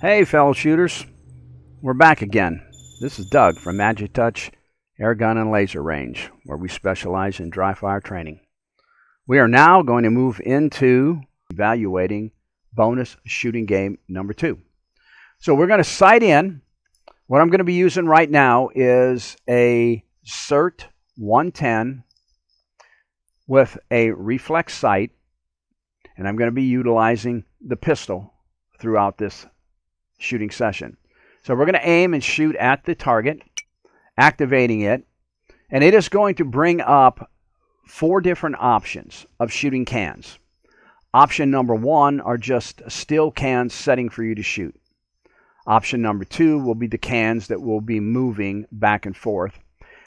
Hey fellow shooters, we're back again. This is Doug from Magic Touch Air Gun and Laser Range, where we specialize in dry fire training. We are now going to move into evaluating bonus shooting game number 2. So we're going to sight in. What I'm going to be using right now is a CERT 110 with a reflex sight, and I'm going to be utilizing the pistol throughout this shooting session. So we're going to aim and shoot at the target, activating it, and it is going to bring up 4 different options of shooting cans. Option number 1 are just still cans setting for you to shoot. Option number 2 will be the cans that will be moving back and forth.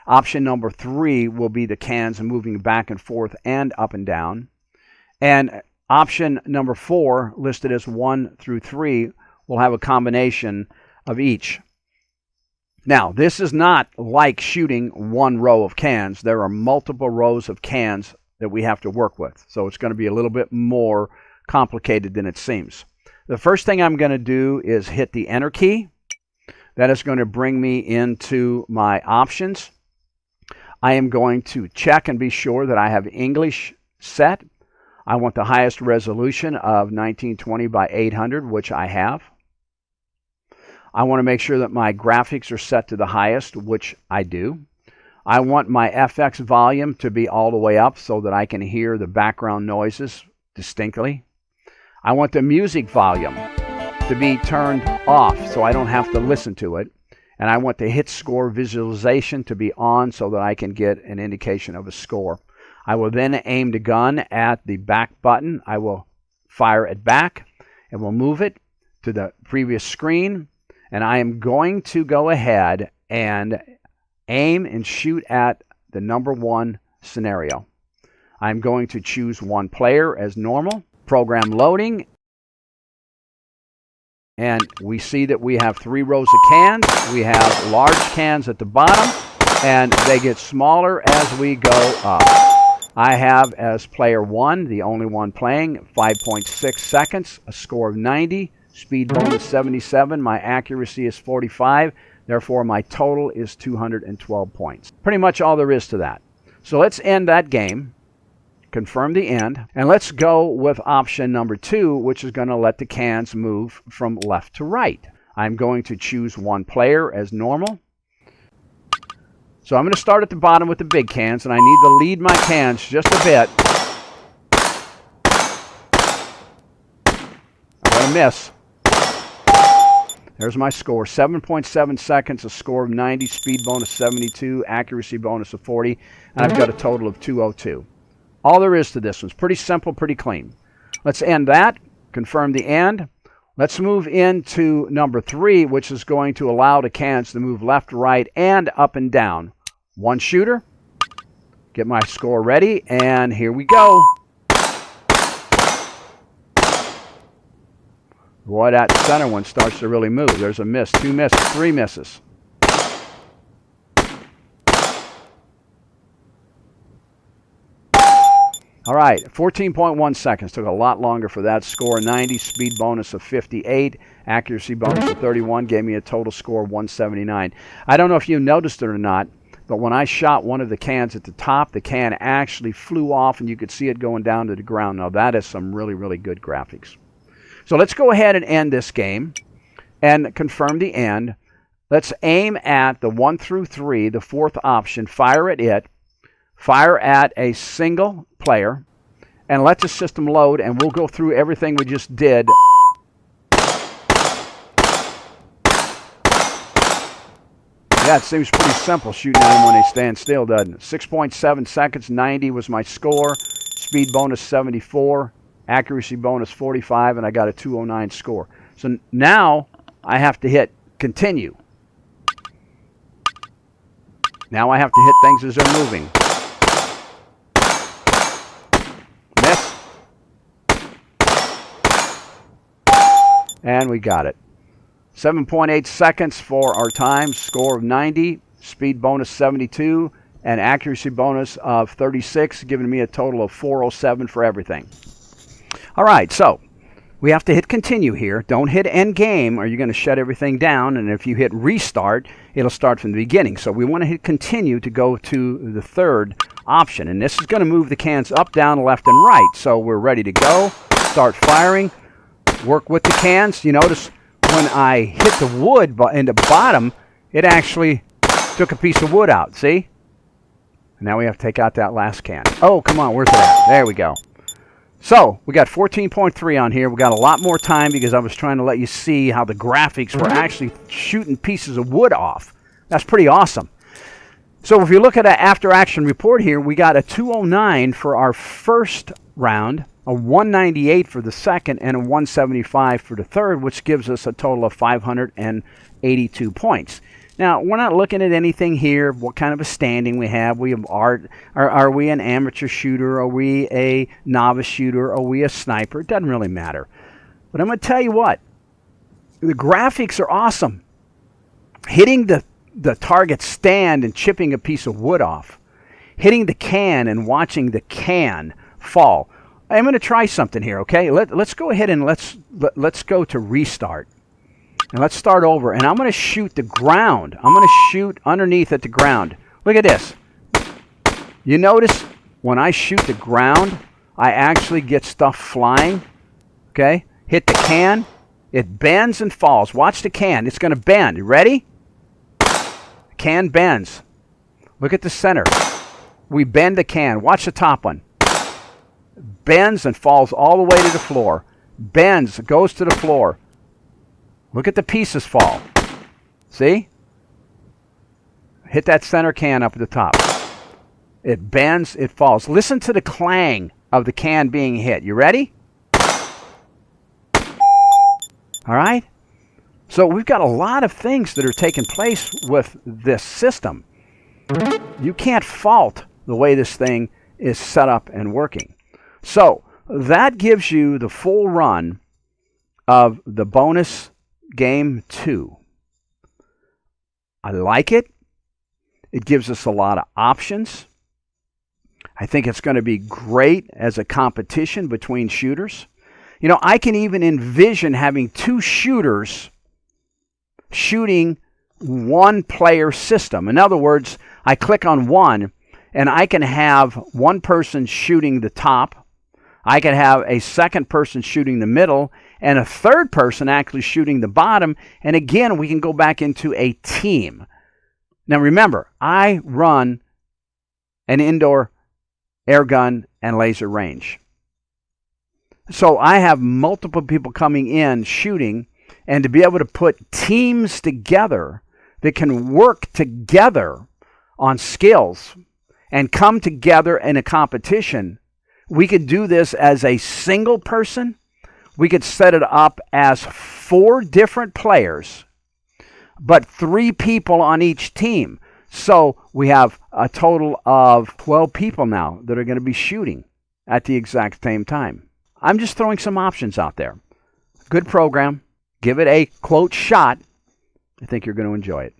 Option number 3 will be the cans moving back and forth and up and down. And option number 4, listed as 1 through 3, will have a combination of each. Now, this is not like shooting one row of cans. There are multiple rows of cans that we have to work with. So it's going to be a little bit more complicated than it seems. The first thing I'm going to do is hit the Enter key. That is going to bring me into my options. I am going to check and be sure that I have English set. I want the highest resolution of 1920 by 800, which I have. I want to make sure that my graphics are set to the highest, which I do. I want my FX volume to be all the way up so that I can hear the background noises distinctly. I want the music volume to be turned off so I don't have to listen to it. And I want the hit score visualization to be on so that I can get an indication of a score. I will then aim the gun at the back button. I will fire it back and we'll move it to the previous screen. And I am going to go ahead and aim and shoot at the number 1 scenario. I'm going to choose 1 player as normal. Program loading. And we see that we have 3 rows of cans. We have large cans at the bottom, and they get smaller as we go up. I have as player 1, the only one playing, 5.6 seconds, a score of 90. Speed bonus 77, my accuracy is 45, therefore my total is 212 points. Pretty much all there is to that. So let's end that game, confirm the end, and let's go with option number 2, which is going to let the cans move from left to right. I'm going to choose 1 player as normal. So I'm going to start at the bottom with the big cans, and I need to lead my cans just a bit. I'm going to miss. There's my score, 7.7 seconds, a score of 90, speed bonus 72, accuracy bonus of 40, and I've got a total of 202. All there is to this one's pretty simple, pretty clean. Let's end that, confirm the end. Let's move into number 3, which is going to allow the cans to move left, right, and up and down. 1 shooter, get my score ready, and here we go. Boy, that center one starts to really move. There's a miss, 2 misses, 3 misses. All right, 14.1 seconds. Took a lot longer for that score. 90, speed bonus of 58, accuracy bonus of 31, gave me a total score of 179. I don't know if you noticed it or not, but when I shot one of the cans at the top, the can actually flew off and you could see it going down to the ground. Now that is some really, really good graphics. So let's go ahead and end this game and confirm the end. Let's aim at the 1 through 3, the fourth option, fire at it, fire at a single player, and let the system load, and we'll go through everything we just did. Yeah, it seems pretty simple shooting at them when they stand still, doesn't it? 6.7 seconds, 90 was my score. Speed bonus 74, accuracy bonus 45, and I got a 209 score. So now I have to hit continue. Now I have to hit things as they're moving. Miss. And we got it. 7.8 seconds for our time, score of 90, speed bonus 72, and accuracy bonus of 36, giving me a total of 407 for everything. All right, so we have to hit continue here. Don't hit end game or you're going to shut everything down, and if you hit restart, it'll start from the beginning. So we want to hit continue to go to the third option, and this is going to move the cans up, down, left, and right. So we're ready to go. Start firing. Work with the cans. You notice when I hit the wood in the bottom, it actually took a piece of wood out, see? Now we have to take out that last can. Oh, come on, where's it at? There we go. So, we got 14.3 on here. We got a lot more time because I was trying to let you see how the graphics were actually shooting pieces of wood off. That's pretty awesome. So, if you look at an after-action report here, we got a 209 for our first round, a 198 for the second, and a 175 for the third, which gives us a total of 582 points. Now, we're not looking at anything here, what kind of a standing we have. Are we an amateur shooter? Are we a novice shooter? Are we a sniper? It doesn't really matter. But I'm going to tell you what, the graphics are awesome. Hitting the target stand and chipping a piece of wood off. Hitting the can and watching the can fall. I'm going to try something here, okay? Let's go ahead and let's go to restart. And let's start over. And I'm going to shoot the ground. I'm going to shoot underneath at the ground. Look at this. You notice when I shoot the ground, I actually get stuff flying. Okay? Hit the can. It bends and falls. Watch the can. It's going to bend. You ready? The can bends. Look at the center. We bend the can. Watch the top one. Bends and falls all the way to the floor. Bends, goes to the floor. Look at the pieces fall. See? Hit that center can up at the top. It bends, it falls. Listen to the clang of the can being hit. You ready? All right? So we've got a lot of things that are taking place with this system. You can't fault the way this thing is set up and working. So that gives you the full run of the bonus game 2. I like it. It gives us a lot of options. I think it's going to be great as a competition between shooters. You know, I can even envision having 2 shooters shooting one player system. In other words, I click on one and I can have one person shooting the top. I could have a second person shooting the middle and a third person actually shooting the bottom. And again, we can go back into a team. Now remember, I run an indoor air gun and laser range. So I have multiple people coming in shooting, and to be able to put teams together that can work together on skills and come together in a competition. We could do this as a single person. We could set it up as 4 different players, but 3 people on each team. So we have a total of 12 people now that are going to be shooting at the exact same time. I'm just throwing some options out there. Good program. Give it a, quote, shot. I think you're going to enjoy it.